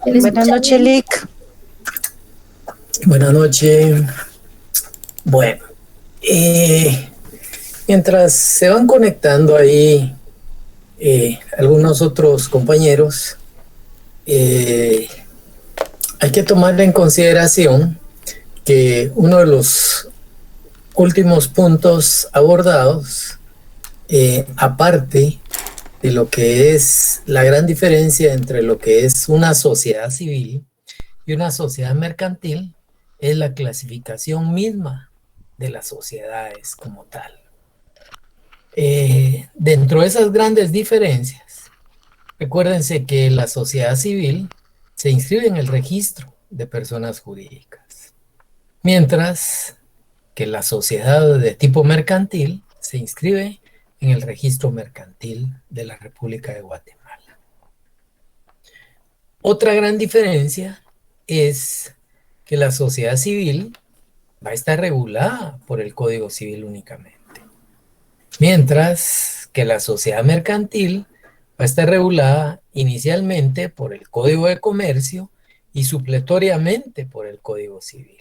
¿Me Buenas escucha noches, bien? Lick. Buenas noches. Bueno, eh, mientras se van conectando ahí algunos otros compañeros, eh, hay que tomar en consideración que uno de los últimos puntos abordados, aparte de lo que es la gran diferencia entre lo que es una sociedad civil y una sociedad mercantil, es la clasificación misma de las sociedades como tal. Dentro de esas grandes diferencias, recuérdense que la sociedad civil se inscribe en el registro de personas jurídicas, mientras que la sociedad de tipo mercantil se inscribe en el registro mercantil de la República de Guatemala. Otra gran diferencia es que la sociedad civil va a estar regulada por el Código Civil únicamente, mientras que la sociedad mercantil va a estar regulada inicialmente por el Código de Comercio y supletoriamente por el Código Civil.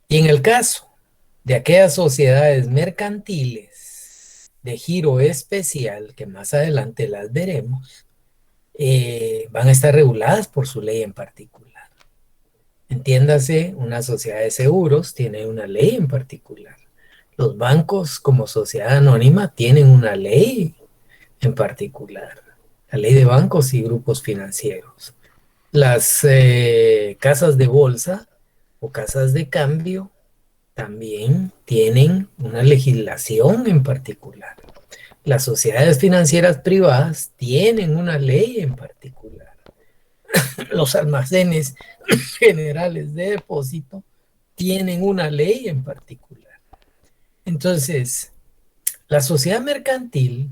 Y en el caso de aquellas sociedades mercantiles de giro especial, que más adelante las veremos, van a estar reguladas por su ley en particular. Entiéndase, una sociedad de seguros tiene una ley en particular. Los bancos como sociedad anónima tienen una ley en particular, la ley de bancos y grupos financieros. Las casas de bolsa o casas de cambio también tienen una legislación en particular. Las sociedades financieras privadas tienen una ley en particular. Los almacenes generales de depósito tienen una ley en particular. Entonces, la sociedad mercantil,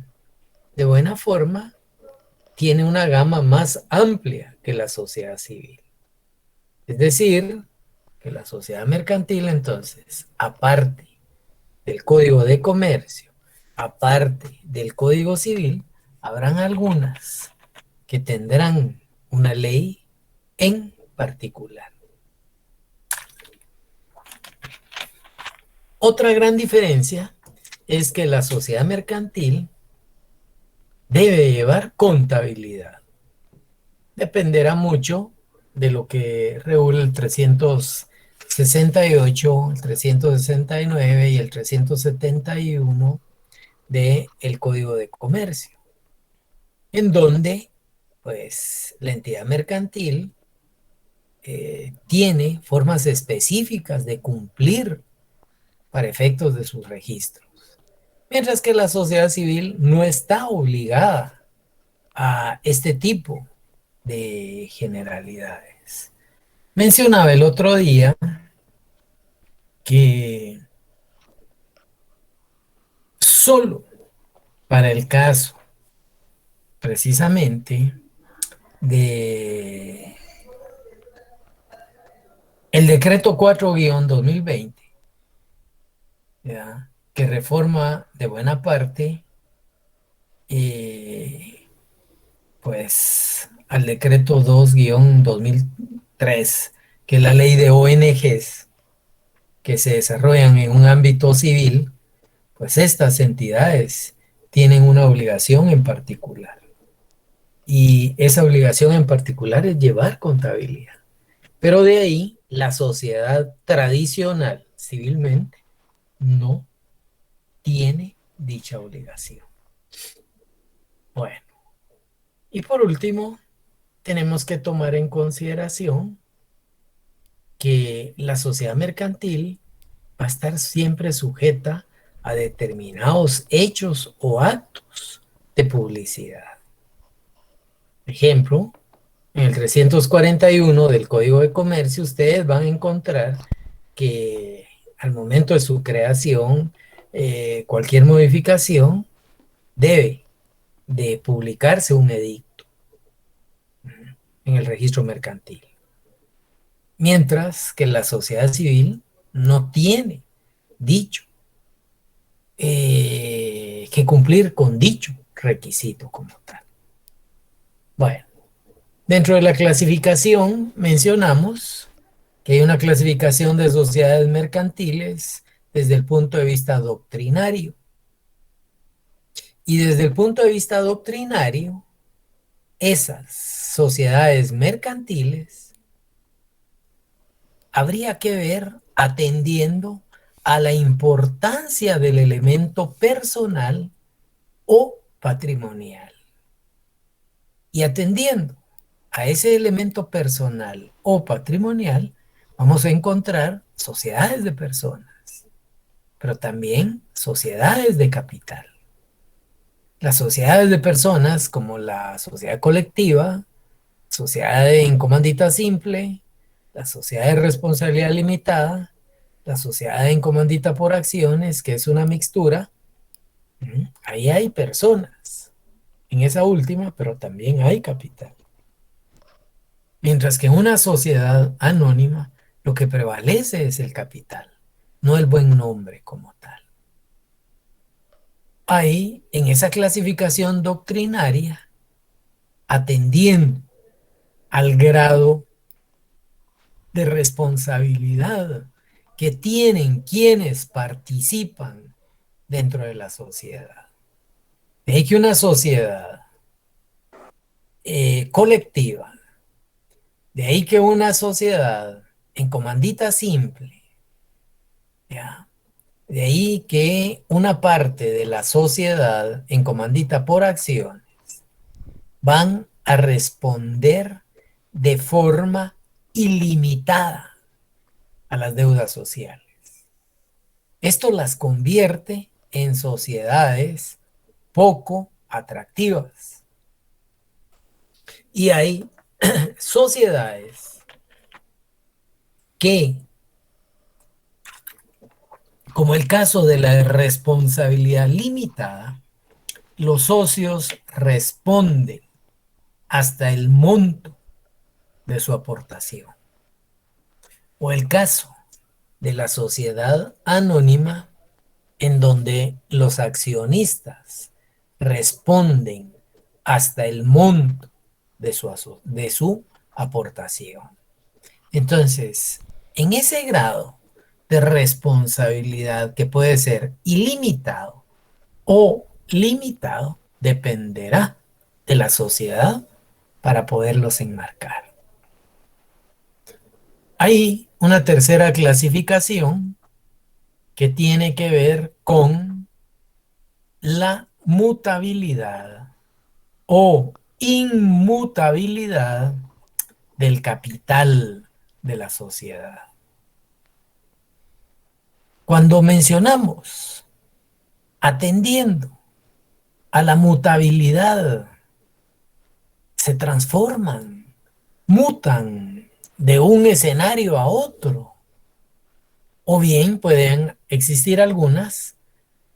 de buena forma, tiene una gama más amplia que la sociedad civil. Es decir, que la sociedad mercantil, entonces, aparte del Código de Comercio, aparte del Código Civil, habrán algunas que tendrán una ley en particular. Otra gran diferencia es que la sociedad mercantil debe llevar contabilidad. Dependerá mucho de lo que regula el 368, el 369 y el 371 del Código de Comercio, en donde pues la entidad mercantil tiene formas específicas de cumplir para efectos de sus registros, mientras que la sociedad civil no está obligada a este tipo de generalidades. Mencionaba el otro día que solo para el caso precisamente de el decreto 4-2020, ¿ya?, que reforma de buena parte pues al decreto 2-2003, que es la ley de ONGs que se desarrollan en un ámbito civil, pues estas entidades tienen una obligación en particular. Y esa obligación en particular es llevar contabilidad. Pero de ahí, la sociedad tradicional civilmente no tiene dicha obligación. Bueno, y por último, tenemos que tomar en consideración que la sociedad mercantil va a estar siempre sujeta a determinados hechos o actos de publicidad. Ejemplo, en el 341 del Código de Comercio, ustedes van a encontrar que al momento de su creación, cualquier modificación debe de publicarse un edicto en el registro mercantil. Mientras que la sociedad civil no tiene dicho que cumplir con dicho requisito como tal. Bueno, Dentro de la clasificación mencionamos que hay una clasificación de sociedades mercantiles desde el punto de vista doctrinario. Y desde el punto de vista doctrinario, esas sociedades mercantiles habría que ver atendiendo a la importancia del elemento personal o patrimonial. Y atendiendo a ese elemento personal o patrimonial, vamos a encontrar sociedades de personas, pero también sociedades de capital. Las sociedades de personas, como la sociedad colectiva, sociedad en comandita simple, la sociedad de responsabilidad limitada, la sociedad en comandita por acciones, que es una mixtura, ahí hay personas en esa última, pero también hay capital. Mientras que en una sociedad anónima, lo que prevalece es el capital, no el buen nombre como tal. Ahí, en esa clasificación doctrinaria, atendiendo al grado de responsabilidad que tienen quienes participan dentro de la sociedad. De ahí que una sociedad colectiva, de ahí que una sociedad en comandita simple, ¿ya? De ahí que una parte de la sociedad en comandita por acciones van a responder de forma ilimitada a las deudas sociales. Esto las convierte en sociedades poco atractivas. Y hay sociedades que, como el caso de la responsabilidad limitada, los socios responden hasta el monto de su aportación. O el caso de la sociedad anónima, en donde los accionistas responden hasta el monto de su aportación. Entonces, en ese grado de responsabilidad que puede ser ilimitado o limitado, dependerá de la sociedad para poderlos enmarcar. Hay una tercera clasificación que tiene que ver con la mutabilidad o inmutabilidad del capital de la sociedad. Cuando mencionamos atendiendo a la mutabilidad, se transforman, mutan de un escenario a otro. O bien pueden existir algunas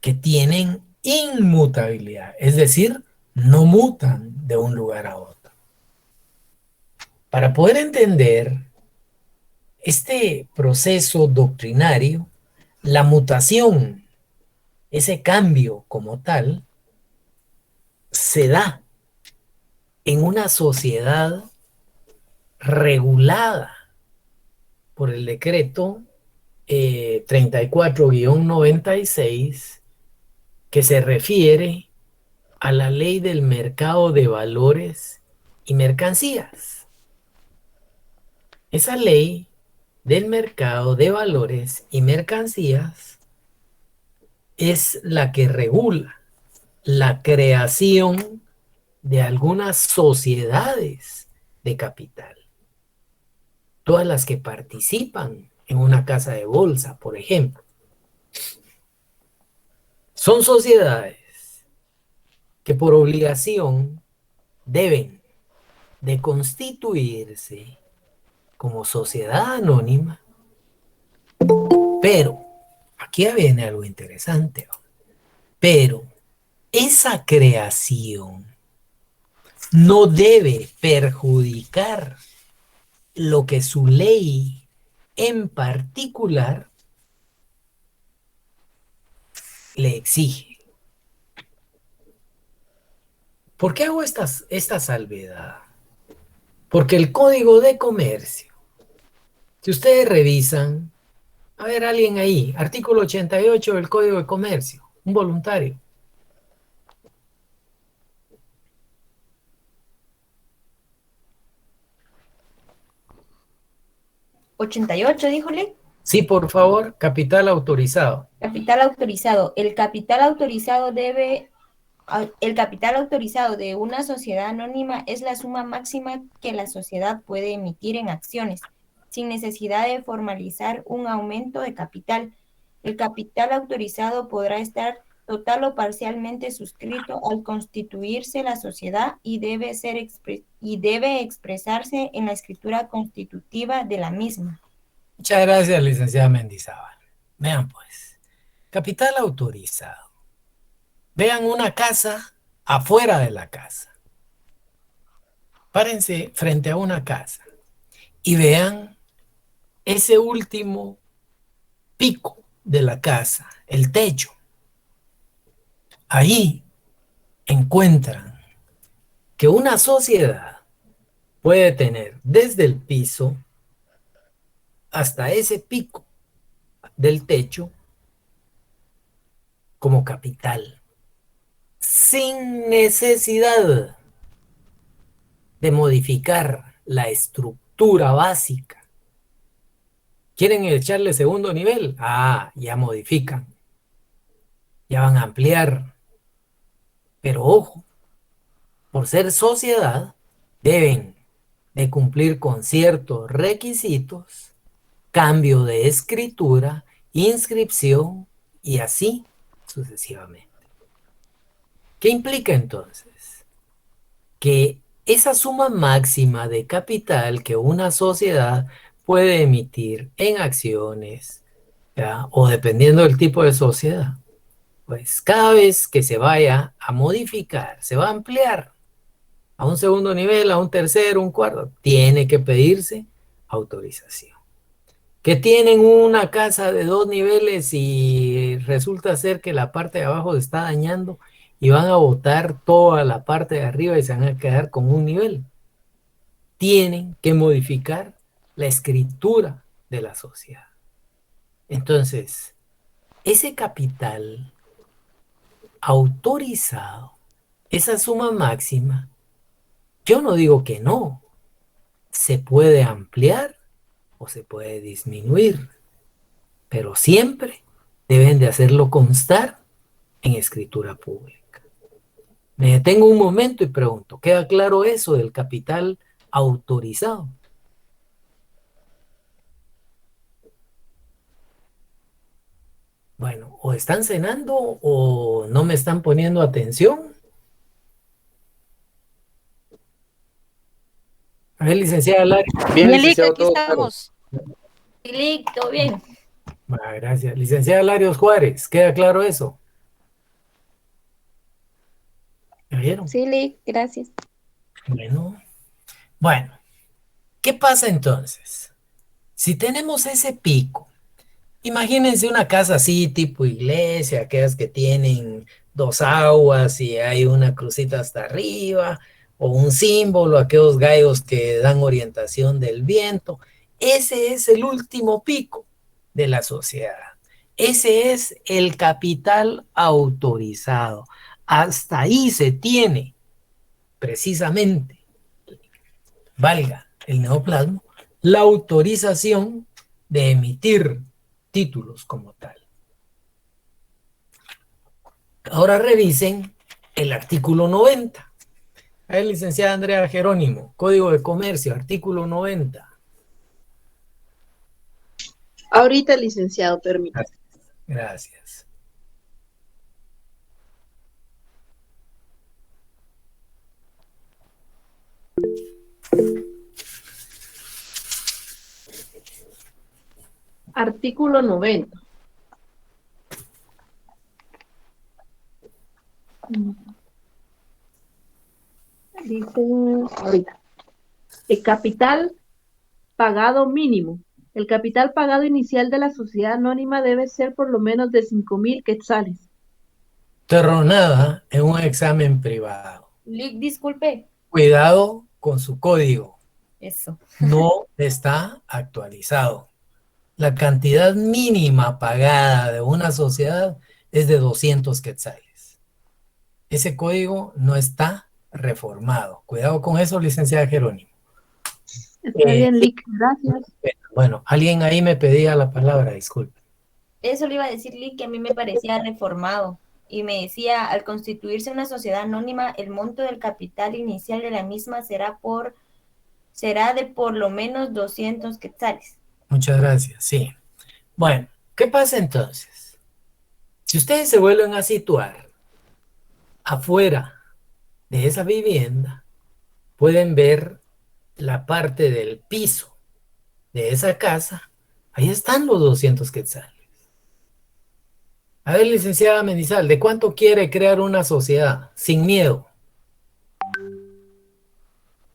que tienen inmutabilidad, es decir, no mutan de un lugar a otro. Para poder entender este proceso doctrinario, la mutación, ese cambio como tal, se da en una sociedad regulada por el decreto 34-96, que se refiere a la ley del mercado de valores y mercancías. Esa ley del mercado de valores y mercancías es la que regula la creación de algunas sociedades de capital, todas las que participan en una casa de bolsa, por ejemplo. Son sociedades que por obligación deben de constituirse como sociedad anónima, pero aquí viene algo interesante, pero esa creación no debe perjudicar lo que su ley en particular le exige. ¿Por qué hago esta salvedad? Porque el Código de Comercio, si ustedes revisan, a ver, alguien ahí, artículo 88 del Código de Comercio, un voluntario. 88, díjole. Sí, por favor, capital autorizado. Capital autorizado. El capital autorizado de una sociedad anónima es la suma máxima que la sociedad puede emitir en acciones, sin necesidad de formalizar un aumento de capital. El capital autorizado podrá estar total o parcialmente suscrito al constituirse la sociedad y debe expresarse en la escritura constitutiva de la misma. Muchas gracias, licenciada Mendizábal. Vean pues, capital autorizado. Vean una casa afuera de la casa. Párense frente a una casa y vean ese último pico de la casa, el techo. Ahí encuentran que una sociedad puede tener desde el piso hasta ese pico del techo como capital, sin necesidad de modificar la estructura básica. ¿Quieren echarle segundo nivel? Ah, ya modifican, ya van a ampliar. Pero ojo, por ser sociedad, deben de cumplir con ciertos requisitos, cambio de escritura, inscripción y así sucesivamente. ¿Qué implica entonces? Que esa suma máxima de capital que una sociedad puede emitir en acciones, ¿ya? O dependiendo del tipo de sociedad, pues cada vez que se vaya a modificar, se va a ampliar a un segundo nivel, a un tercero, un cuarto, tiene que pedirse autorización. Que tienen una casa de 2 niveles y resulta ser que la parte de abajo se está dañando y van a botar toda la parte de arriba y se van a quedar con un nivel. Tienen que modificar la escritura de la sociedad. Entonces, ese capital autorizado, esa suma máxima, yo no digo que no, se puede ampliar o se puede disminuir, pero siempre deben de hacerlo constar en escritura pública. Me detengo un momento y pregunto, ¿queda claro eso del capital autorizado? Bueno, o están cenando o no me están poniendo atención. A ver, licenciada Lari. Bien, Bien, Lick, licenciado, aquí todo claro. estamos. Sí, Lick, todo bien. Gracias. Licenciada Larios Juárez, ¿queda claro eso? ¿Me vieron? Sí, Lick, gracias. Bueno, ¿qué pasa entonces? Si tenemos ese pico, imagínense una casa así, tipo iglesia, aquellas que tienen 2 aguas y hay una crucita hasta arriba, o un símbolo, aquellos gallos que dan orientación del viento. Ese es el último pico de la sociedad. Ese es el capital autorizado. Hasta ahí se tiene, precisamente, valga el neoplasmo, la autorización de emitir títulos como tal. Ahora revisen el artículo 90. A ver, licenciada Andrea Jerónimo, Código de Comercio, artículo 90. Ahorita, licenciado, permítame. Gracias. Artículo 90. Dice ahorita. El capital pagado mínimo. El capital pagado inicial de la sociedad anónima debe ser por lo menos de 5,000 quetzales. Terronada en un examen privado. Lick, disculpe. Cuidado con su código. Eso. no está actualizado. La cantidad mínima pagada de una sociedad es de 200 quetzales. Ese código no está reformado. Cuidado con eso, licenciada Jerónimo. Está bien, Lick, gracias. Bueno, alguien ahí me pedía la palabra, disculpe. Eso le iba a decir, Lee, que a mí me parecía reformado. Y me decía, al constituirse una sociedad anónima, el monto del capital inicial de la misma será de por lo menos 200 quetzales. Muchas gracias, sí. Bueno, ¿qué pasa entonces? Si ustedes se vuelven a situar afuera de esa vivienda, pueden ver la parte del piso de esa casa. Ahí están los 200 quetzales. A ver, licenciada Menizal, ¿de cuánto quiere crear una sociedad? Sin miedo.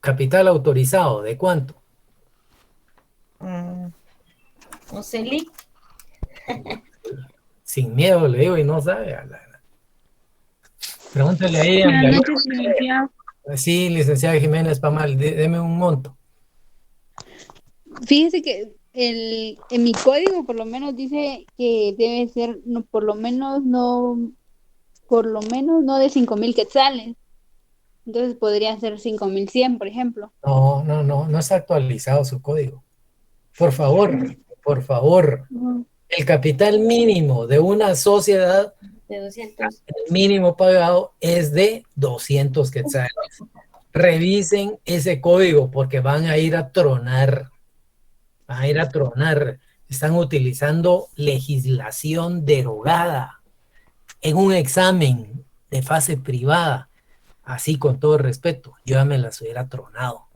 Capital autorizado, ¿de cuánto? No sé, Lee. Sin miedo, le digo, y no sabe. Pregúntale ahí a Buenas noches, licenciado. Sí, licenciada Jiménez Pamal, deme un monto. Fíjese que en mi código por lo menos dice que debe ser por lo menos no de 5,000 quetzales. Entonces podría ser 5,100, por ejemplo. No está actualizado su código. Por favor, Ujú. el capital mínimo de una sociedad, De 200. el mínimo pagado es de 200 quetzales. Revisen ese código porque van a ir a tronar. Van a ir a tronar. Están utilizando legislación derogada en un examen de fase privada. Así, con todo respeto, yo ya me las hubiera tronado.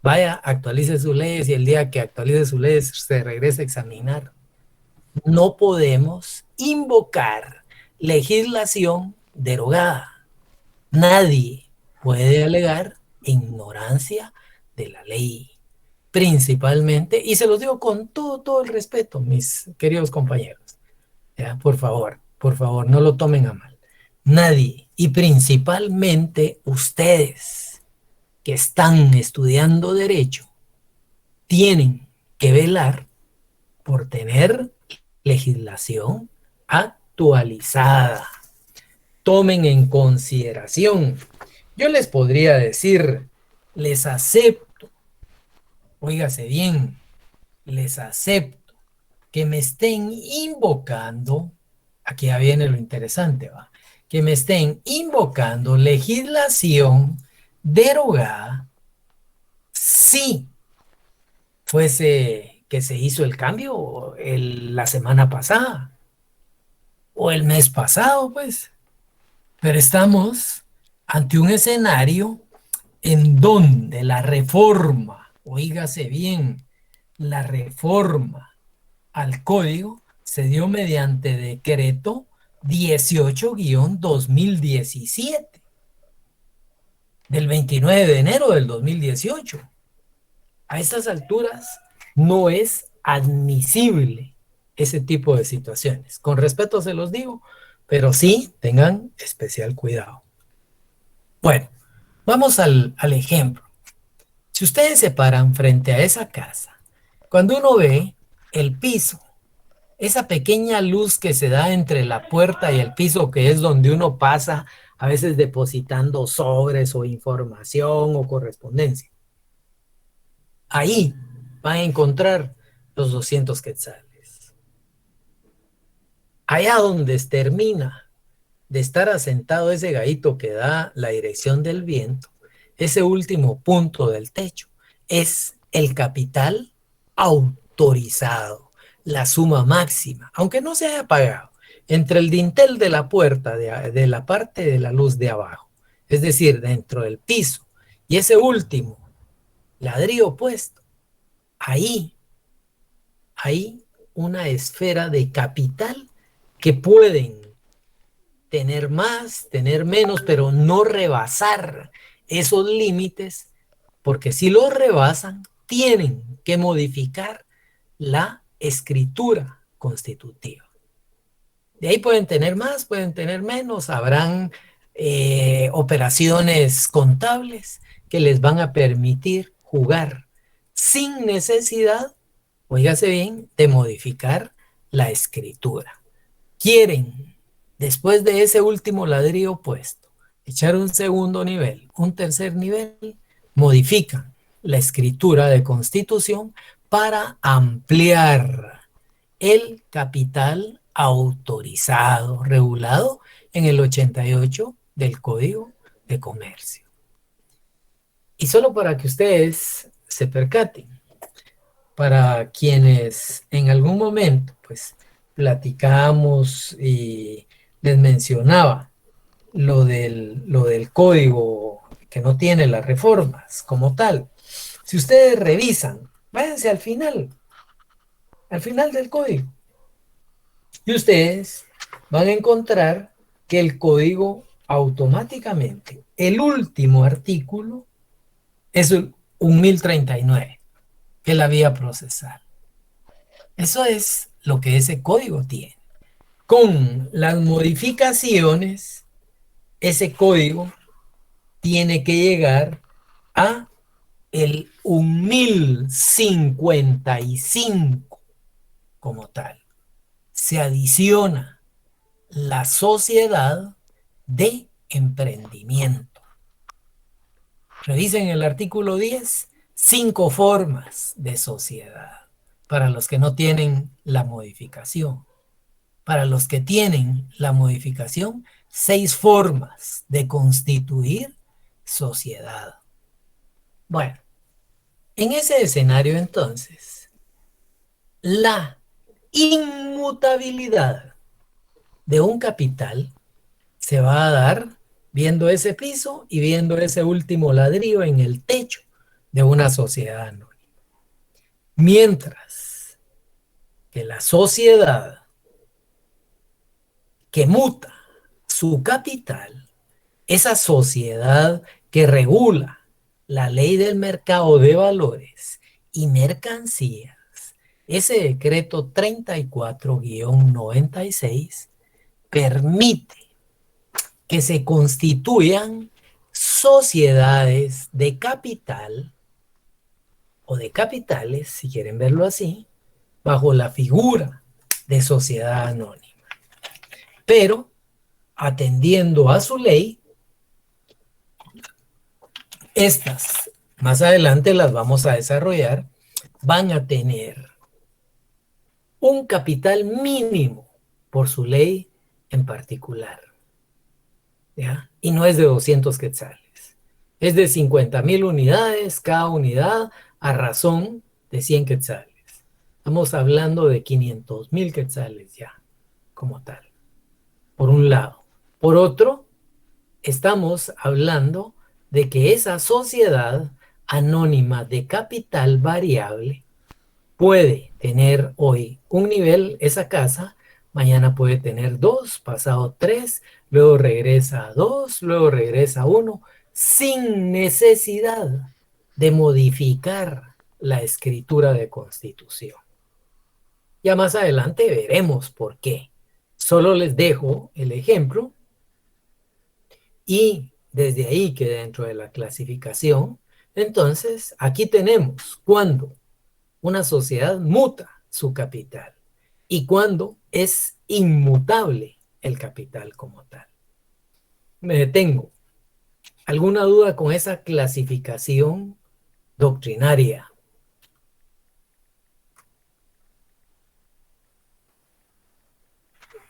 Vaya, actualice sus leyes y el día que actualice sus leyes se regrese a examinar. No podemos invocar legislación derogada. Nadie puede alegar ignorancia de la ley. Principalmente, y se los digo con todo el respeto, mis queridos compañeros. ¿Ya? Por favor, no lo tomen a mal. Nadie, y principalmente ustedes que están estudiando derecho, tienen que velar por tener legislación actualizada. Tomen en consideración. Yo les podría decir, les acepto, óigase bien, les acepto que me estén invocando, aquí ya viene lo interesante, ¿va? Que me estén invocando legislación derogada si fuese que se hizo el cambio la semana pasada o el mes pasado, pues. Pero estamos ante un escenario en donde la reforma, oígase bien, la reforma al código se dio mediante decreto 18-2017 del 29 de enero del 2018. A estas alturas no es admisible ese tipo de situaciones. Con respeto se los digo, pero sí tengan especial cuidado. Bueno, vamos al ejemplo. Si ustedes se paran frente a esa casa, cuando uno ve el piso, esa pequeña luz que se da entre la puerta y el piso, que es donde uno pasa a veces depositando sobres o información o correspondencia, ahí van a encontrar los 200 quetzales. Allá donde termina de estar asentado ese gallito que da la dirección del viento, ese último punto del techo es el capital autorizado, la suma máxima, aunque no se haya pagado, entre el dintel de la puerta de la parte de la luz de abajo, es decir, dentro del piso, y ese último ladrillo puesto, ahí hay una esfera de capital que pueden tener más, tener menos, pero no rebasar esos límites, porque si los rebasan, tienen que modificar la escritura constitutiva. De ahí pueden tener más, pueden tener menos, habrán operaciones contables que les van a permitir jugar sin necesidad, óigase bien, de modificar la escritura. Quieren, después de ese último ladrillo puesto, echar un segundo nivel, un tercer nivel, modifican la escritura de constitución para ampliar el capital autorizado, regulado en el 88 del Código de Comercio. Y solo para que ustedes se percaten, para quienes en algún momento pues platicamos y les mencionaba lo del código que no tiene las reformas como tal. Si ustedes revisan, váyanse al final del código, y ustedes van a encontrar que el código automáticamente, el último artículo es un 1039, que es la vía procesal. Eso es lo que ese código tiene. Con las modificaciones, ese código tiene que llegar a el 1055 como tal. Se adiciona la sociedad de emprendimiento. Revisen el artículo 10, 5 formas de sociedad para los que no tienen la modificación. Para los que tienen la modificación, 6 formas de constituir sociedad. Bueno, en ese escenario entonces, la inmutabilidad de un capital se va a dar viendo ese piso y viendo ese último ladrillo en el techo de una sociedad anónima. Mientras que la sociedad que muta su capital, esa sociedad que regula la ley del mercado de valores y mercancías, ese decreto 34-96 permite que se constituyan sociedades de capital o de capitales, si quieren verlo así, bajo la figura de sociedad anónima. Pero, atendiendo a su ley, estas, más adelante las vamos a desarrollar, van a tener un capital mínimo por su ley en particular. ¿Ya? Y no es de 200 quetzales. Es de 50,000 unidades, cada unidad a razón de 100 quetzales. Estamos hablando de 500,000 quetzales ya, como tal. Por un lado. Por otro, estamos hablando de que esa sociedad anónima de capital variable puede tener hoy un nivel, esa casa, mañana puede tener 2, pasado 3, luego regresa a 2, luego regresa a 1, sin necesidad de modificar la escritura de constitución. Ya más adelante veremos por qué. Solo les dejo el ejemplo y desde ahí que dentro de la clasificación, entonces aquí tenemos cuando una sociedad muta su capital y cuando es inmutable el capital como tal. Me detengo. ¿Alguna duda con esa clasificación doctrinaria?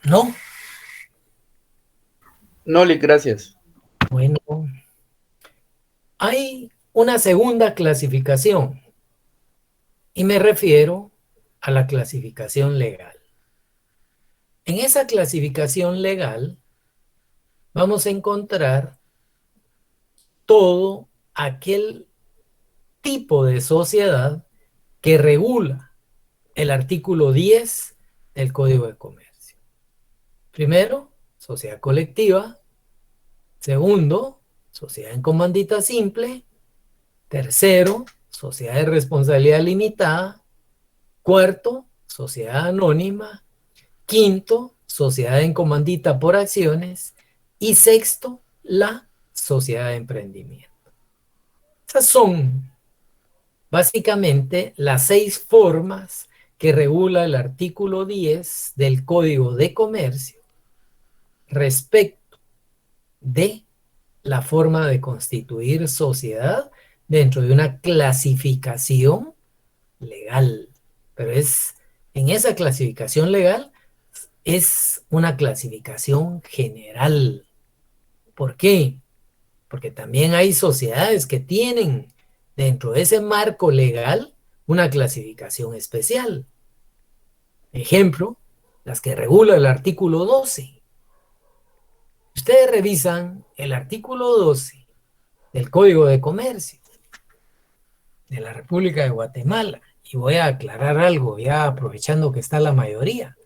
¿No? No, Lick, gracias. Bueno, hay una segunda clasificación y me refiero a la clasificación legal. En esa clasificación legal vamos a encontrar todo aquel tipo de sociedad que regula el artículo 10 del Código de Comercio. Primero, sociedad colectiva. Segundo, sociedad en comandita simple. Tercero, sociedad de responsabilidad limitada. Cuarto, sociedad anónima. Quinto, sociedad en comandita por acciones. Y sexto, la sociedad de emprendimiento. Esas son básicamente las 6 formas que regula el artículo 10 del Código de Comercio respecto de la forma de constituir sociedad dentro de una clasificación legal. Pero en esa clasificación legal es una clasificación general. ¿Por qué? Porque también hay sociedades que tienen dentro de ese marco legal una clasificación especial. Ejemplo, las que regula el artículo 12. Ustedes revisan el artículo 12 del Código de Comercio de la República de Guatemala. Y voy a aclarar algo, ya aprovechando que está la mayoría.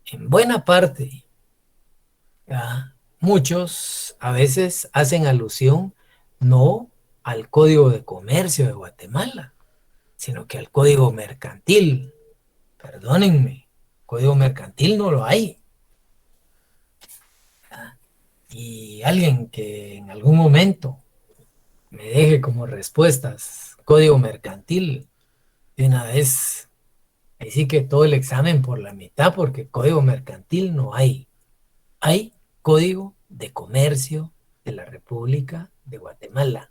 En buena parte, muchos a veces hacen alusión no al Código de Comercio de Guatemala, sino que al Código Mercantil. Perdónenme, Código Mercantil no lo hay. Y alguien que en algún momento me deje como respuestas Código Mercantil, de una vez, ahí sí que todo el examen por la mitad, porque Código Mercantil no hay. Hay Código de Comercio de la República de Guatemala,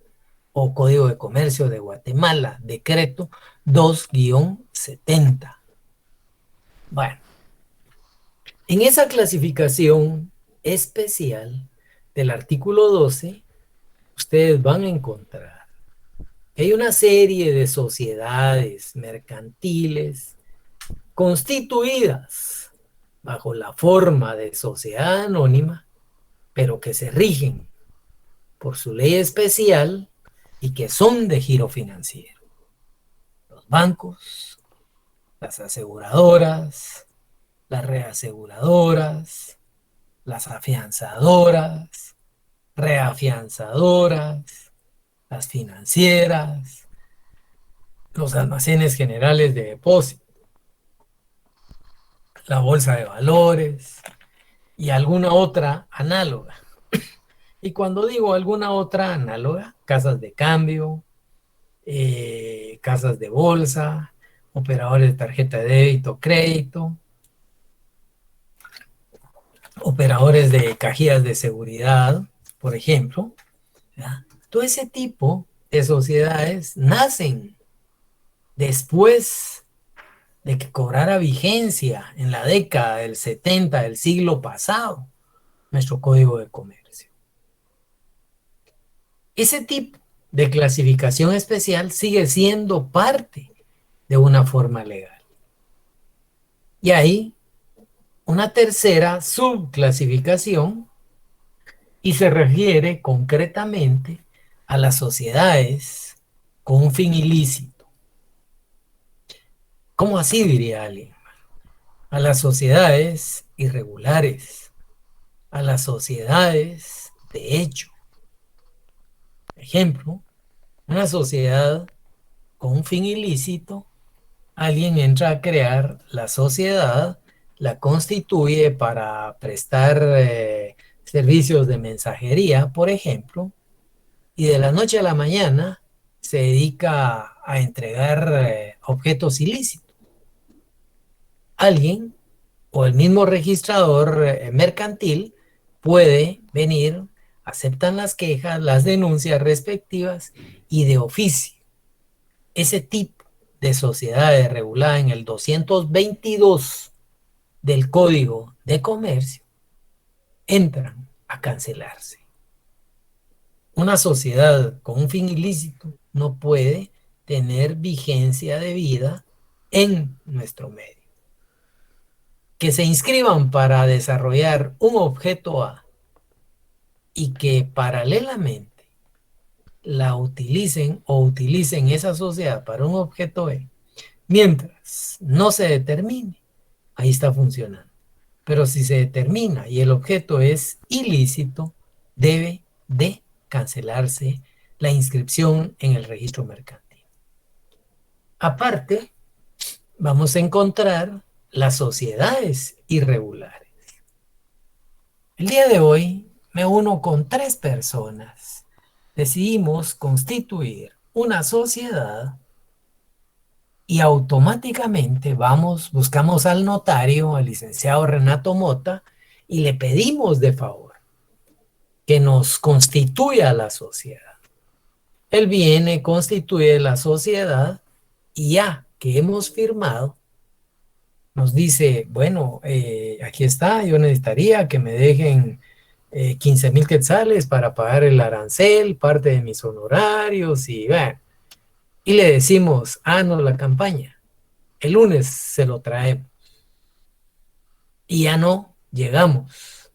o Código de Comercio de Guatemala, decreto 2-70. Bueno, en esa clasificación especial del artículo 12, ustedes van a encontrar que hay una serie de sociedades mercantiles constituidas bajo la forma de sociedad anónima, pero que se rigen por su ley especial y que son de giro financiero. Los bancos, las aseguradoras, las reaseguradoras, las afianzadoras, reafianzadoras, las financieras, los almacenes generales de depósito, la bolsa de valores y alguna otra análoga. Y cuando digo alguna otra análoga, casas de cambio, casas de bolsa, operadores de tarjeta de débito, crédito, operadores de cajías de seguridad, por ejemplo, ¿verdad? Todo ese tipo de sociedades nacen después de que cobrara vigencia en la década del 70 del siglo pasado nuestro Código de Comercio. Ese tipo de clasificación especial sigue siendo parte de una forma legal. Y hay una tercera subclasificación y se refiere concretamente a las sociedades con un fin ilícito. ¿Cómo así, diría alguien? A las sociedades irregulares, a las sociedades de hecho. Ejemplo, una sociedad con un fin ilícito, alguien entra a crear la sociedad, la constituye para prestar servicios de mensajería, por ejemplo, y de la noche a la mañana se dedica a entregar objetos ilícitos. Alguien o el mismo registrador mercantil puede venir, aceptan las quejas, las denuncias respectivas y de oficio. Ese tipo de sociedades regulada en el 222 del Código de Comercio entran a cancelarse. Una sociedad con un fin ilícito no puede tener vigencia de vida en nuestro medio. Que se inscriban para desarrollar un objeto A y que paralelamente la utilicen o utilicen esa sociedad para un objeto B, mientras no se determine, ahí está funcionando. Pero si se determina y el objeto es ilícito, debe de cancelarse la inscripción en el registro mercantil. Aparte, vamos a encontrar las sociedades irregulares. El día de hoy me uno con 3 personas. Decidimos constituir una sociedad y automáticamente buscamos al notario, al licenciado Renato Mota, y le pedimos de favor que nos constituya la sociedad. Él viene, constituye la sociedad y ya que hemos firmado, nos dice, bueno, aquí está, yo necesitaría que me dejen 15,000 quetzales para pagar el arancel, parte de mis honorarios y bueno. Y le decimos, no, la campaña, el lunes se lo traemos. Y ya no llegamos.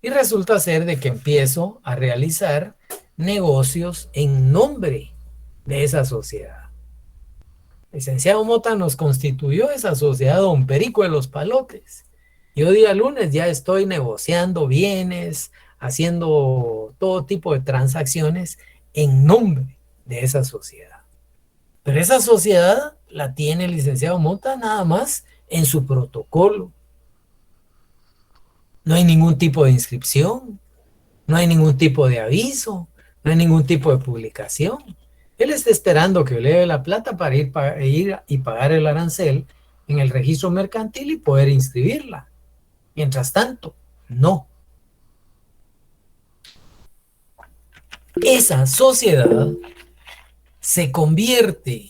Y resulta ser de que empiezo a realizar negocios en nombre de esa sociedad. El licenciado Mota nos constituyó esa sociedad Don Perico de los Palotes. Yo día lunes ya estoy negociando bienes, haciendo todo tipo de transacciones en nombre de esa sociedad. Pero esa sociedad la tiene el licenciado Mota nada más en su protocolo. No hay ningún tipo de inscripción, no hay ningún tipo de aviso, no hay ningún tipo de publicación. Él está esperando que le dé la plata para ir y pagar el arancel en el registro mercantil y poder inscribirla. Mientras tanto, no. Esa sociedad se convierte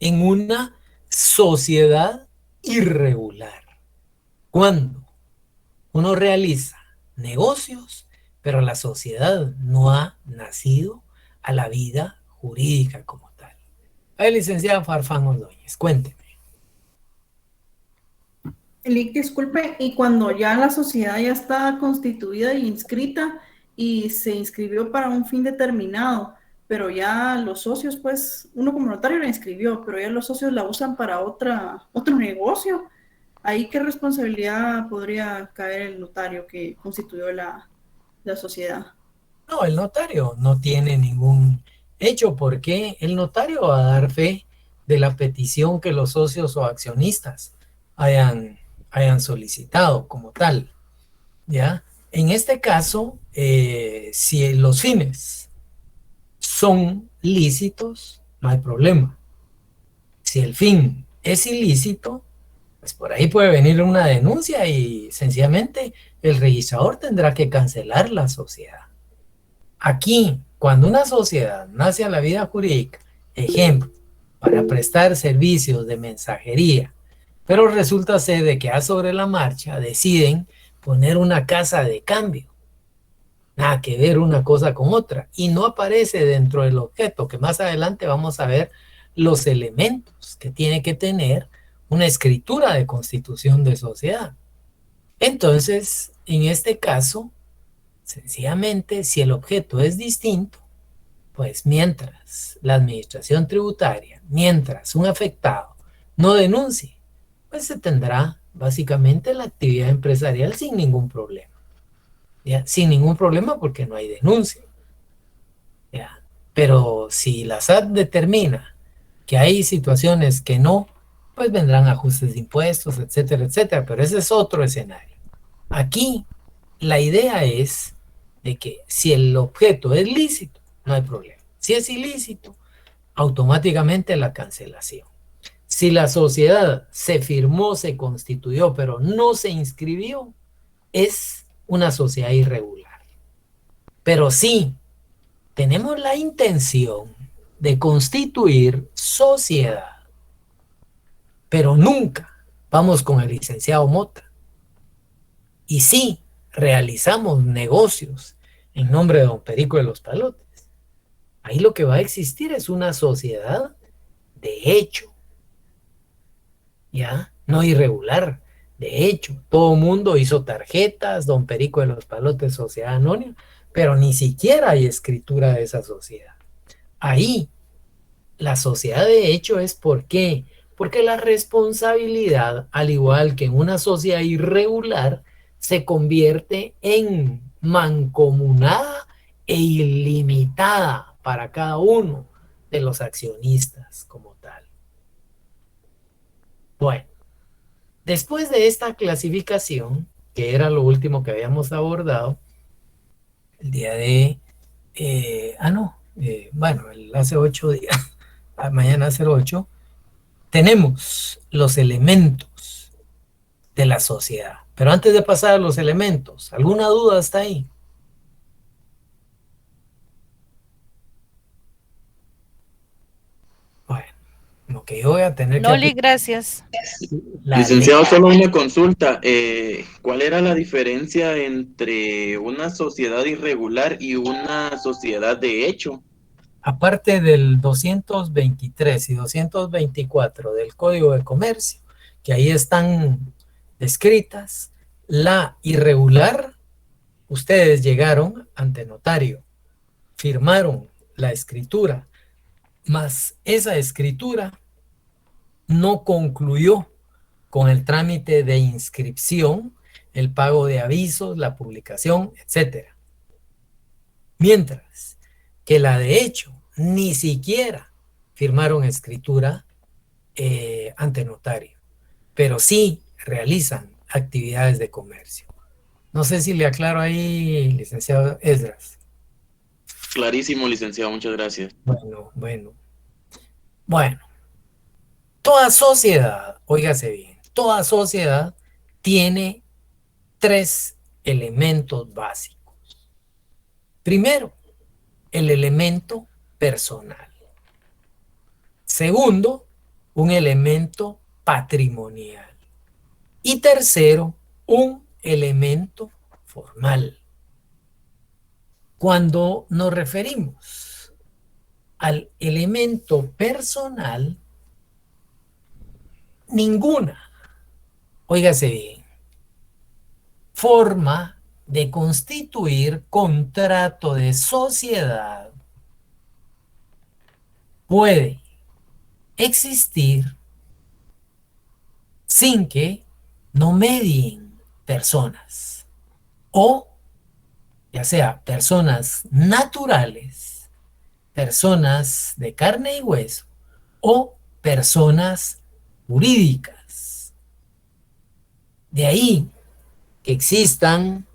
en una sociedad irregular. Cuando uno realiza negocios, pero la sociedad no ha nacido a la vida jurídica como tal. A ver, licenciada Farfán Ordóñez, cuénteme. Lic, disculpe, y cuando ya la sociedad ya está constituida e inscrita y se inscribió para un fin determinado, pero ya los socios, pues, uno como notario la inscribió, pero ya los socios la usan para otro negocio, ¿ahí qué responsabilidad podría caer el notario que constituyó la sociedad? No, el notario no tiene ningún hecho porque el notario va a dar fe de la petición que los socios o accionistas hayan solicitado como tal, ¿ya? En este caso, si los fines son lícitos, no hay problema. Si el fin es ilícito, pues por ahí puede venir una denuncia y sencillamente el registrador tendrá que cancelar la sociedad. Aquí, cuando una sociedad nace a la vida jurídica, ejemplo, para prestar servicios de mensajería, pero resulta ser de que sobre la marcha deciden poner una casa de cambio. Nada que ver una cosa con otra. Y no aparece dentro del objeto, que más adelante vamos a ver los elementos que tiene que tener una escritura de constitución de sociedad. Entonces, en este caso, sencillamente, si el objeto es distinto, pues mientras la administración tributaria, mientras un afectado no denuncie, pues se tendrá básicamente la actividad empresarial sin ningún problema. ¿Ya? Sin ningún problema porque no hay denuncia. ¿Ya? Pero si la SAT determina que hay situaciones que no, pues vendrán ajustes de impuestos, etcétera, etcétera. Pero ese es otro escenario. Aquí la idea es de que si el objeto es lícito, no hay problema. Si es ilícito, automáticamente la cancelación. Si la sociedad se firmó, se constituyó, pero no se inscribió, es una sociedad irregular. Pero sí, tenemos la intención de constituir sociedad, pero nunca vamos con el licenciado Mota. Y sí, realizamos negocios en nombre de Don Perico de los Palotes. Ahí lo que va a existir es una sociedad de hecho, ¿ya? No irregular. De hecho, todo mundo hizo tarjetas, Don Perico de los Palotes, sociedad anónima, pero ni siquiera hay escritura de esa sociedad. Ahí, la sociedad de hecho es ¿por qué? Porque la responsabilidad, al igual que en una sociedad irregular, se convierte en mancomunada e ilimitada para cada uno de los accionistas como tal. Bueno, después de esta clasificación, que era lo último que habíamos abordado, el día de... bueno, hace 8 días, mañana hace 8, tenemos los elementos de la sociedad. Pero antes de pasar a los elementos, ¿alguna duda hasta ahí? Bueno, lo que yo voy a tener que Noli, gracias. Licenciado, solo una consulta. ¿Cuál era la diferencia entre una sociedad irregular y una sociedad de hecho? Aparte del 223 y 224 del Código de Comercio, que ahí están descritas, la irregular, ustedes llegaron ante notario, firmaron la escritura, mas esa escritura no concluyó con el trámite de inscripción, el pago de avisos, la publicación, etcétera. Mientras que la de hecho ni siquiera firmaron escritura ante notario, pero sí realizan actividades de comercio. No sé si le aclaro ahí, licenciado Esdras. Clarísimo, licenciado, muchas gracias. Bueno, toda sociedad, óigase bien, toda sociedad tiene 3 elementos básicos. Primero, el elemento personal. Segundo, un elemento patrimonial. Y tercero, un elemento formal. Cuando nos referimos al elemento personal, ninguna, óigase bien, forma de constituir contrato de sociedad puede existir sin que no medien personas, o ya sea personas naturales, personas de carne y hueso, o personas jurídicas. De ahí que existan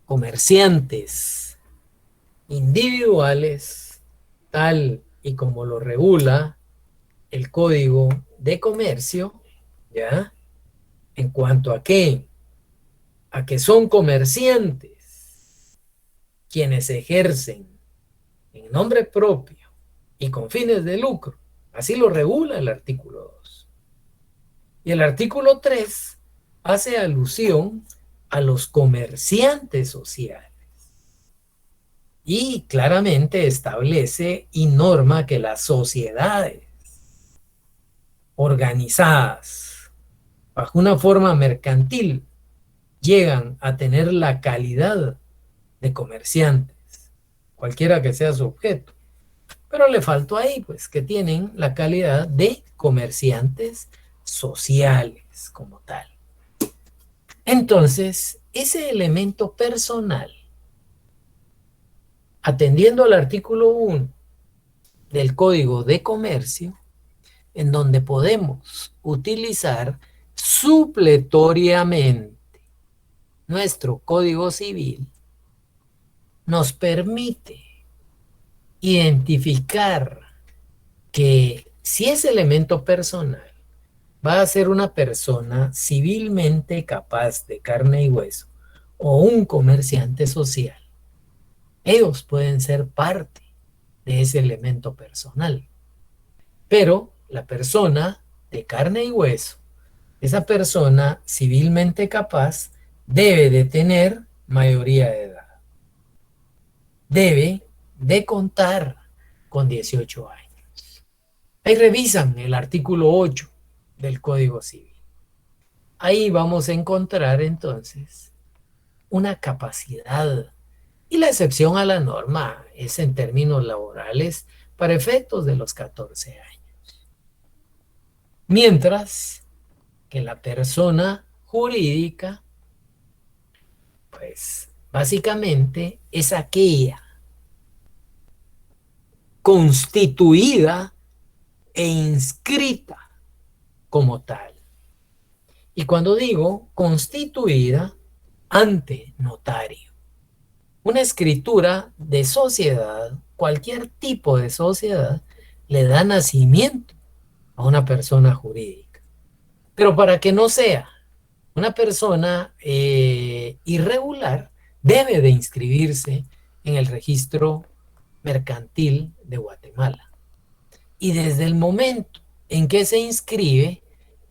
comerciantes individuales, tal y como lo regula el Código de Comercio, ¿ya? En cuanto a que son comerciantes quienes ejercen en nombre propio y con fines de lucro. Así lo regula el artículo 2. Y el artículo 3 hace alusión a los comerciantes sociales. Y claramente establece y norma que las sociedades organizadas bajo una forma mercantil llegan a tener la calidad de comerciantes, cualquiera que sea su objeto. Pero le faltó ahí, pues, que tienen la calidad de comerciantes sociales como tal. Entonces, ese elemento personal, atendiendo al artículo 1 del Código de Comercio, en donde podemos utilizar supletoriamente nuestro Código Civil, nos permite identificar que si ese elemento personal va a ser una persona civilmente capaz de carne y hueso o un comerciante social, ellos pueden ser parte de ese elemento personal. Pero la persona de carne y hueso, esa persona civilmente capaz, debe de tener mayoría de edad. Debe de contar con 18 años. Ahí revisan el artículo 8 del Código Civil. Ahí vamos a encontrar entonces una capacidad. Y la excepción a la norma es en términos laborales para efectos de los 14 años. Mientras que la persona jurídica, pues básicamente es aquella constituida e inscrita como tal. Y cuando digo constituida, ante notario. Una escritura de sociedad, cualquier tipo de sociedad, le da nacimiento a una persona jurídica. Pero para que no sea una persona irregular, debe de inscribirse en el registro mercantil de Guatemala. Y desde el momento en que se inscribe,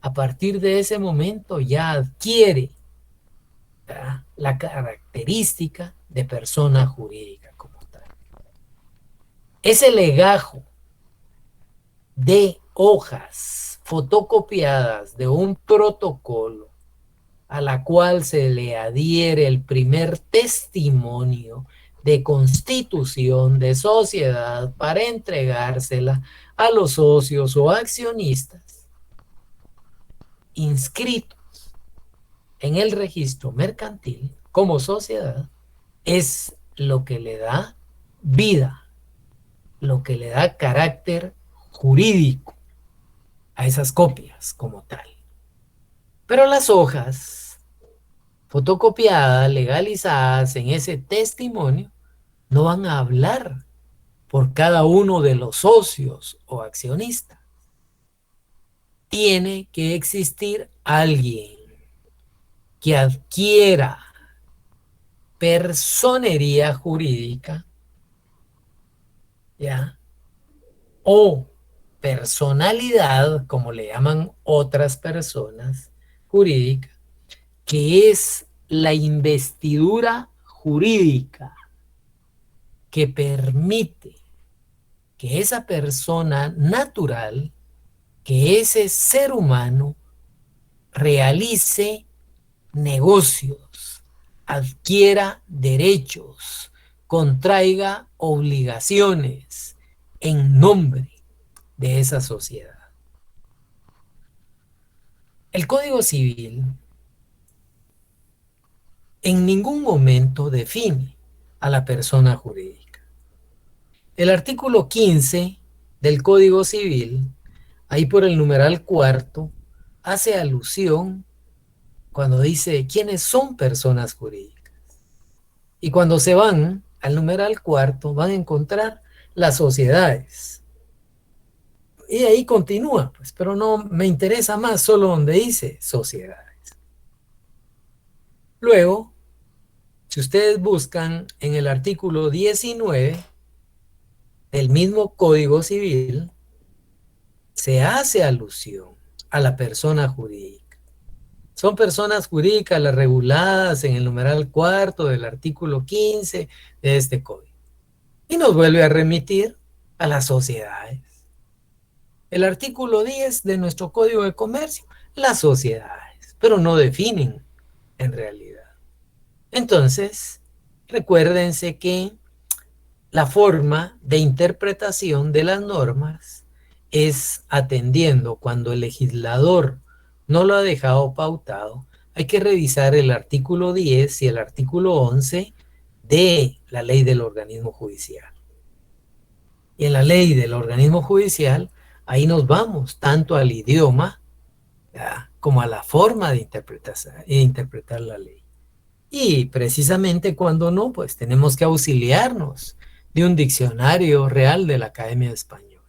a partir de ese momento ya adquiere, ¿verdad?, la característica de persona jurídica como tal. Ese legajo de hojas fotocopiadas de un protocolo a la cual se le adhiere el primer testimonio de constitución de sociedad para entregársela a los socios o accionistas inscritos en el registro mercantil como sociedad, es lo que le da vida, lo que le da carácter jurídico a esas copias como tal. Pero las hojas fotocopiadas, legalizadas en ese testimonio, no van a hablar por cada uno de los socios o accionistas. Tiene que existir alguien que adquiera personería jurídica, ¿ya?, o personalidad, como le llaman otras personas jurídicas, que es la investidura jurídica que permite que esa persona natural, que ese ser humano realice negocios, adquiera derechos, contraiga obligaciones en nombre de esa sociedad. El Código Civil en ningún momento define a la persona jurídica. El artículo 15 del Código Civil, ahí por el numeral 4, hace alusión cuando dice quiénes son personas jurídicas. Y cuando se van al numeral 4, van a encontrar las sociedades. Y ahí continúa, pues, pero no me interesa más solo donde dice sociedades. Luego, si ustedes buscan en el artículo 19 del mismo Código Civil, se hace alusión a la persona jurídica. Son personas jurídicas las reguladas en el numeral 4 del artículo 15 de este código. Y nos vuelve a remitir a las sociedades. El artículo 10 de nuestro Código de Comercio, las sociedades, pero no definen en realidad. Entonces, recuérdense que la forma de interpretación de las normas es atendiendo cuando el legislador no lo ha dejado pautado. Hay que revisar el artículo 10 y el artículo 11 de la ley del organismo judicial. Y en la ley del organismo judicial, ahí nos vamos tanto al idioma, ¿ya?, como a la forma de interpretar la ley. Y precisamente cuando no, pues tenemos que auxiliarnos de un diccionario real de la Academia de Español.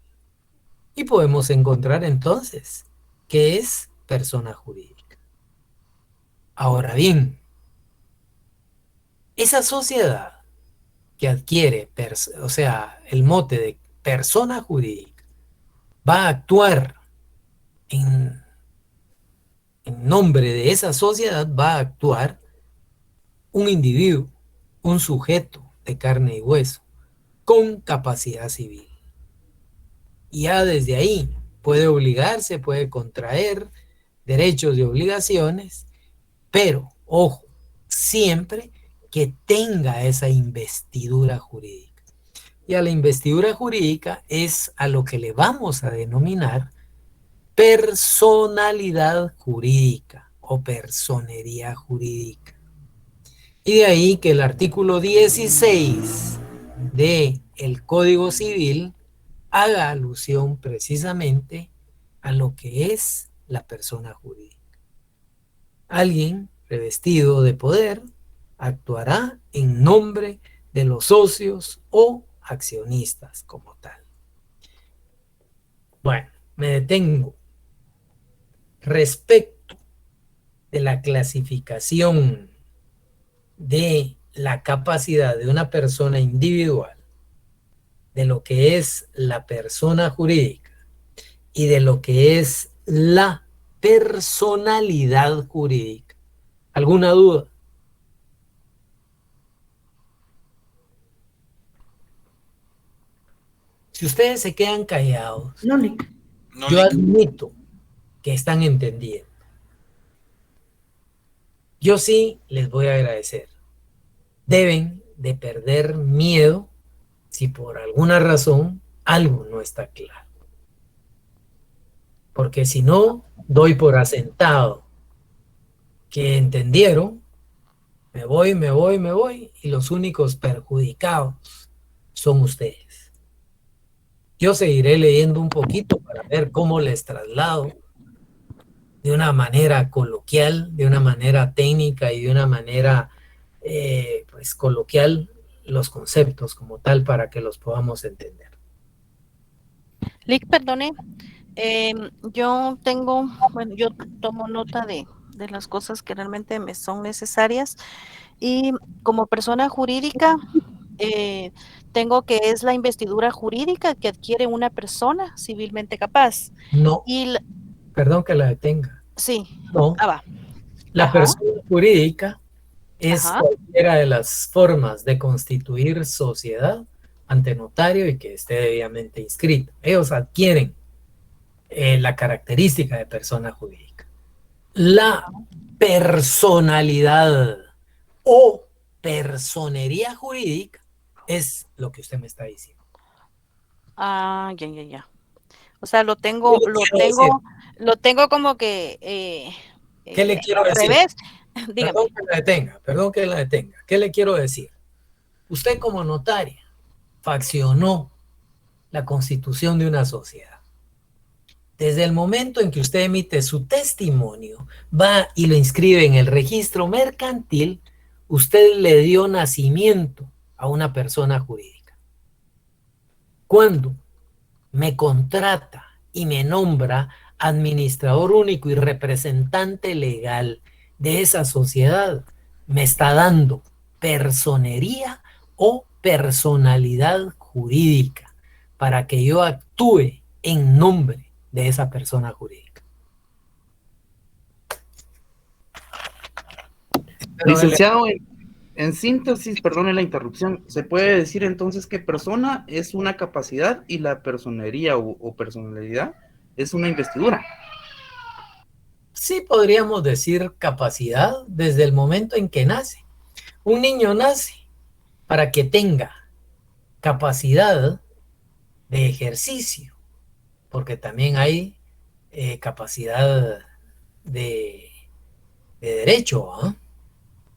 Y podemos encontrar entonces qué es persona jurídica. Ahora bien, esa sociedad que adquiere, o sea, el mote de persona jurídica, va a actuar en nombre de esa sociedad, va a actuar un individuo, un sujeto de carne y hueso, con capacidad civil. Y ya desde ahí puede obligarse, puede contraer derechos y obligaciones, pero, ojo, siempre que tenga esa investidura jurídica. Y a la investidura jurídica es a lo que le vamos a denominar personalidad jurídica o personería jurídica. Y de ahí que el artículo 16 del Código Civil haga alusión precisamente a lo que es la persona jurídica. Alguien revestido de poder actuará en nombre de los socios o accionistas como tal. Bueno, me detengo. Respecto de la clasificación de la capacidad de una persona individual, de lo que es la persona jurídica y de lo que es la personalidad jurídica. ¿Alguna duda? Si ustedes se quedan callados, No, Lick. yo admito que están entendiendo. Yo sí les voy a agradecer. Deben de perder miedo si por alguna razón algo no está claro. Porque si no, doy por asentado que entendieron, me voy, y los únicos perjudicados son ustedes. Yo seguiré leyendo un poquito para ver cómo les traslado de una manera coloquial, de una manera técnica y de una manera pues coloquial los conceptos como tal para que los podamos entender. Lick, perdone, yo tengo, bueno, yo tomo nota de las cosas que realmente me son necesarias y como persona jurídica tengo que es la investidura jurídica que adquiere una persona civilmente capaz. No, y perdón que la detenga. Sí, No, va. la Ajá. persona jurídica es Ajá. cualquiera de las formas de constituir sociedad ante notario y que esté debidamente inscrita. Ellos adquieren la característica de persona jurídica. La personalidad o personería jurídica es lo que usted me está diciendo. Ah, ya. O sea, lo tengo como que ¿Qué le quiero al decir? revés. Dígame. Perdón que la detenga. ¿Qué le quiero decir? Usted como notaria faccionó la constitución de una sociedad. Desde el momento en que usted emite su testimonio, va y lo inscribe en el registro mercantil, usted le dio nacimiento a una persona jurídica. Cuando me contrata y me nombra administrador único y representante legal de esa sociedad, me está dando personería o personalidad jurídica para que yo actúe en nombre de esa persona jurídica. Licenciado, en síntesis, perdone la interrupción, ¿se puede decir entonces que persona es una capacidad y la personería o personalidad es una investidura? Sí podríamos decir capacidad desde el momento en que nace. Un niño nace para que tenga capacidad de ejercicio, porque también hay capacidad de derecho, ¿eh?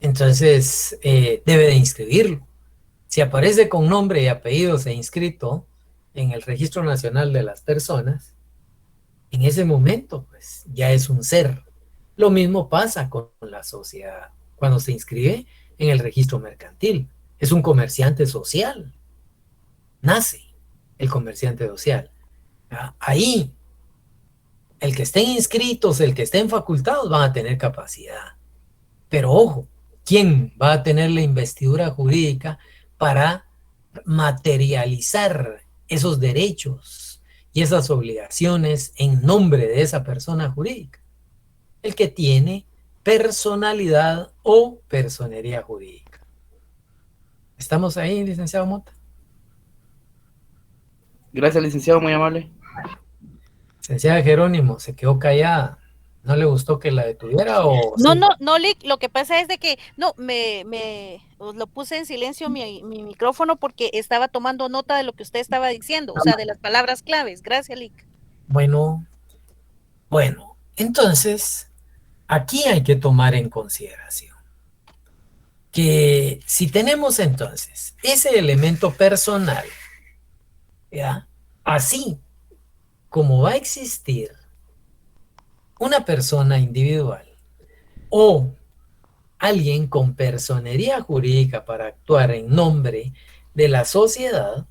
Entonces debe de inscribirlo. Si aparece con nombre y apellidos e inscrito en el Registro Nacional de las Personas, en ese momento pues ya es un ser. Lo mismo pasa con la sociedad. Cuando se inscribe en el registro mercantil, es un comerciante social. Nace el comerciante social. Ahí, el que estén inscritos, el que estén facultados, van a tener capacidad. Pero ojo, ¿quién va a tener la investidura jurídica para materializar esos derechos y esas obligaciones en nombre de esa persona jurídica? El que tiene personalidad o personería jurídica. ¿Estamos ahí, licenciado Mota? Gracias, licenciado, muy amable. Licenciada Jerónimo, se quedó callada. ¿No le gustó que la detuviera o...? No, Lick, lo que pasa es de que, no, lo puse en silencio mi micrófono porque estaba tomando nota de lo que usted estaba diciendo, o sea, de las palabras claves. Gracias, Lick. Bueno, entonces, aquí hay que tomar en consideración que si tenemos entonces ese elemento personal, ¿ya? Así como va a existir una persona individual o alguien con personería jurídica para actuar en nombre de la sociedad,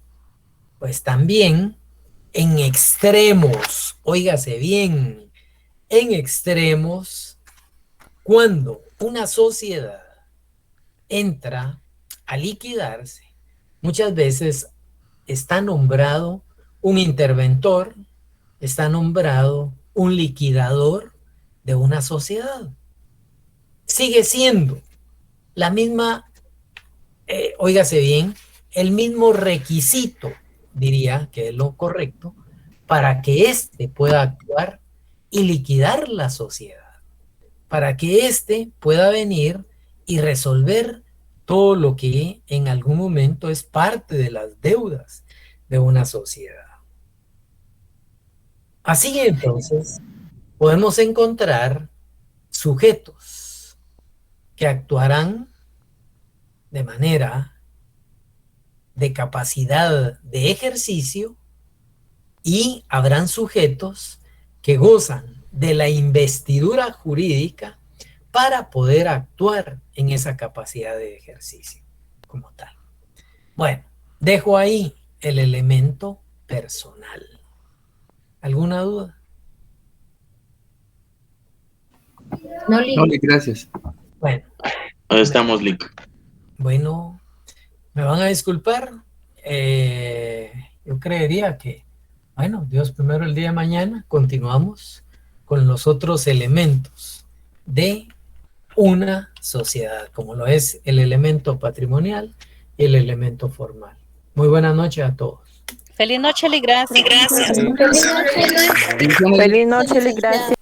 pues también en extremos, óigase bien, en extremos, cuando una sociedad entra a liquidarse, muchas veces está nombrado un interventor, está nombrado un liquidador de una sociedad. Sigue siendo la misma, óigase bien, el mismo requisito, diría que es lo correcto, para que éste pueda actuar y liquidar la sociedad, para que éste pueda venir y resolver todo lo que en algún momento es parte de las deudas de una sociedad. Así entonces, podemos encontrar sujetos que actuarán de manera de capacidad de ejercicio y habrán sujetos que gozan de la investidura jurídica para poder actuar en esa capacidad de ejercicio como tal. Bueno, dejo ahí el elemento personal. ¿Alguna duda? No, No, gracias. Bueno. Ahí estamos, Lick. Bueno, me van a disculpar. Yo creería que, bueno, Dios primero, el día de mañana continuamos con los otros elementos de una sociedad, como lo es el elemento patrimonial y el elemento formal. Muy buenas noches a todos. Feliz noche, Lick, gracias. Feliz noche. Bendiciones. Feliz noche, Lick, gracias.